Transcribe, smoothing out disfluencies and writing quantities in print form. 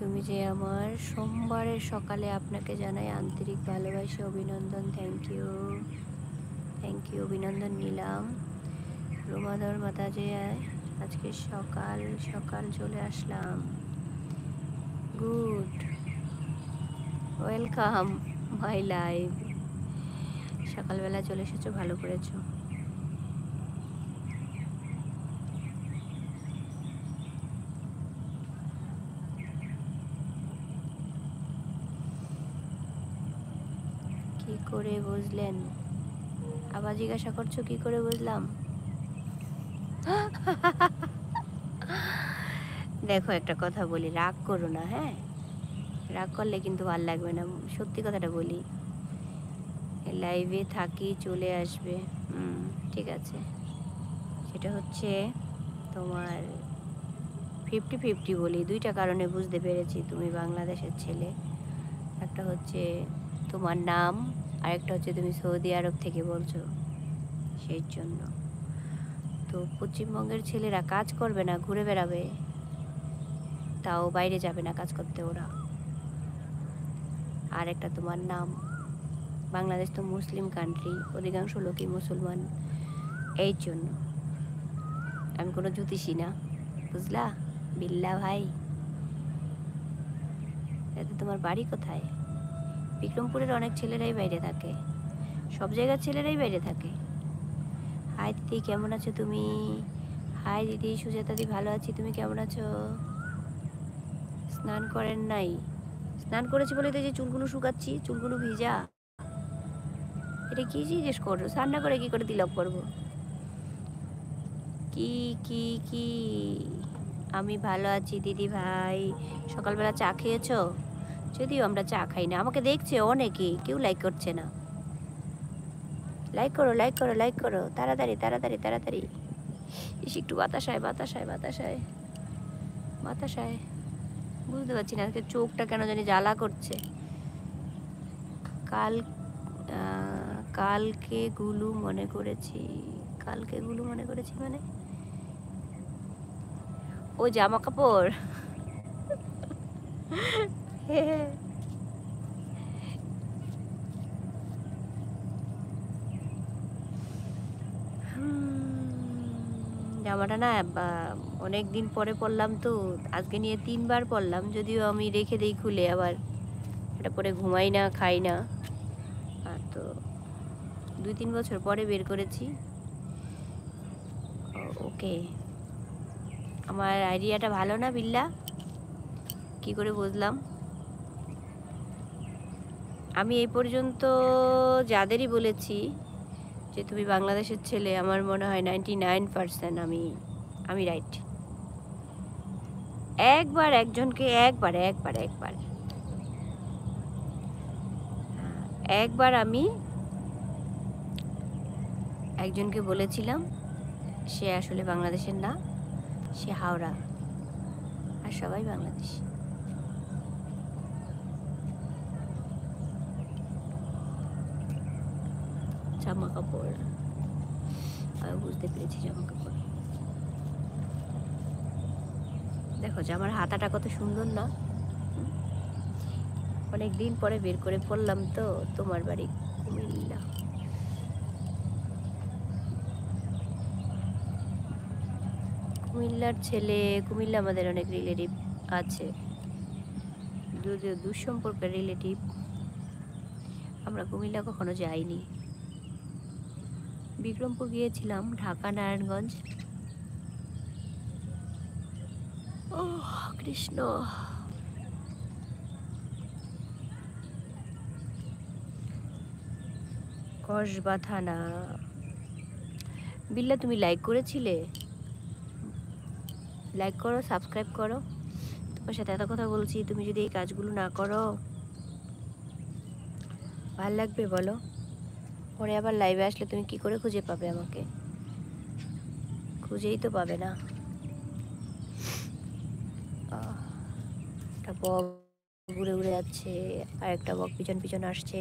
তুমি যে আমার সোমবারের সকালে আপনাকে জানাই আন্তরিক ভালোবাসা, অভিনন্দন। থ্যাংক ইউ, অভিনন্দন নিলাম। রোমাধর মাতা যে আজকে সকাল সকাল চলে আসলাম। Good, welcome my life. সকালবেলা চলে এসেছো, ভালো করেছো। কি করে বুঝলেন? আবার জিজ্ঞাসা করছো কি করে বুঝলাম? দেখো, একটা কথা বলি, রাগ করো না, হ্যাঁ? রাগ করলে কিন্তু ভাল লাগবে না। সত্যি কথাটা বলি, লাইভে থাকি, চলে আসবে। ঠিক আছে। সেটা হচ্ছে তোমার 50-50 বলি, দুইটা কারণে বুঝতে পেরেছি তুমি বাংলাদেশের ছেলে। একটা হচ্ছে তোমার নাম, আর একটা হচ্ছে তুমি সৌদি আরব থেকে বলছো, সেই জন্য। তো পশ্চিমবঙ্গের ছেলেরা কাজ করবে না, ঘুরে বেড়াবে, তাও বাইরে যাবে না কাজ করতে ওরা। আর একটা তোমার নাম, বাংলাদেশ তো মুসলিম কান্ট্রি, অধিকাংশ লোকই মুসলমান, এই জন্য। আমি কোনো জ্যোতিষী না, বুঝলা বিল্লা ভাই। এতে তোমার বাড়ি কোথায়? বিক্রমপুরের অনেক ছেলেরাই বাইরে থাকে, সব জায়গার ছেলেরাই বাইরে থাকে। হাই দিদি, কেমন আছো তুমি? হাই দিদি, সুজাতা দি, ভালো আছি, তুমি কেমন আছো? স্নান করেন নাই? স্নান করেছি বলে তো যে চুলগুলো শুকাচ্ছি, চুলগুলো ভিজা। এটা কি জিজ্ঞেস করো? স্নান না করে কি করে তিলক করবো? কি কি কি? আমি ভালো আছি দিদি ভাই। সকালবেলা চা খেয়েছো? যদিও আমরা চা খাই না, আমাকে দেখছে অনেকে, কেউ লাইক করছে না। লাইক করো, লাইক করো, লাইক করো, তাড়াতাড়ি তাড়াতাড়ি তাড়াতাড়ি। এসে একটু বাতাসায় বাতাসায় বাতাসায় বাতাসায়। বুঝতে পারছি না আজকে চোখটা কেন জানি জ্বালা করছে। কাল কালকে গুলু মনে করেছি। কালকে গুলু মনে করেছি মানে ও জামা কাপড়। জামাটা না অনেক দিন পরে পরলাম তো, আজকে নিয়ে 3বার পরলাম, যদিও আমি রেখে দিই খুলে, আবার এটা পরে ঘুমাই না, খাই না। আর তো 2-3 বছর পরে বের করেছি। ওকে, আমার আইডিয়াটা ভালো না বিল্লা? কি করে বুঝলাম? আমি এই পর্যন্ত যাদেরই বলেছি যে তুমি বাংলাদেশের ছেলে, আমার মনে হয় 99% আমি রাইট। একবার একজনকে, একবার একবার একবার একবার আমি একজনকে বলেছিলাম, সে আসলে বাংলাদেশের না, সে হাওড়া, আর সবাই বাংলাদেশ। জামা কাপড়, আমি বুঝতে পেরেছি জামা কাপড়। দেখো জামার হাতাটা কত সুন্দর না? অনেক দিন পরে বের করে পড়লাম তো। তোমার বাড়ি কুমিল্লা? কুমিল্লার ছেলে, কুমিল্লা আমাদের অনেক রিলেটিভ আছে, যদিও দুঃসম্পর্কের রিলেটিভ। আমরা কুমিল্লা কখনো যাইনি। বিক্রমপুর গিয়েছিলাম, ঢাকা, নারায়ণগঞ্জ। ও কৃষ্ণ। কসবা থানা। বিল্লা তুমি লাইক করেছিলে? লাইক করো, সাবস্ক্রাইব করো। তোমার সাথে এত কথা বলছি, তুমি যদি এই কাজগুলো না করো ভাল লাগবে বলো? পরে আবার লাইভে আসলে তুমি কি করে খুঁজে পাবে আমাকে? খুঁজেই তো পাবে না। একটা বক ঘুরে ঘুরে যাচ্ছে, আর একটা বক পিছন পিছন আসছে।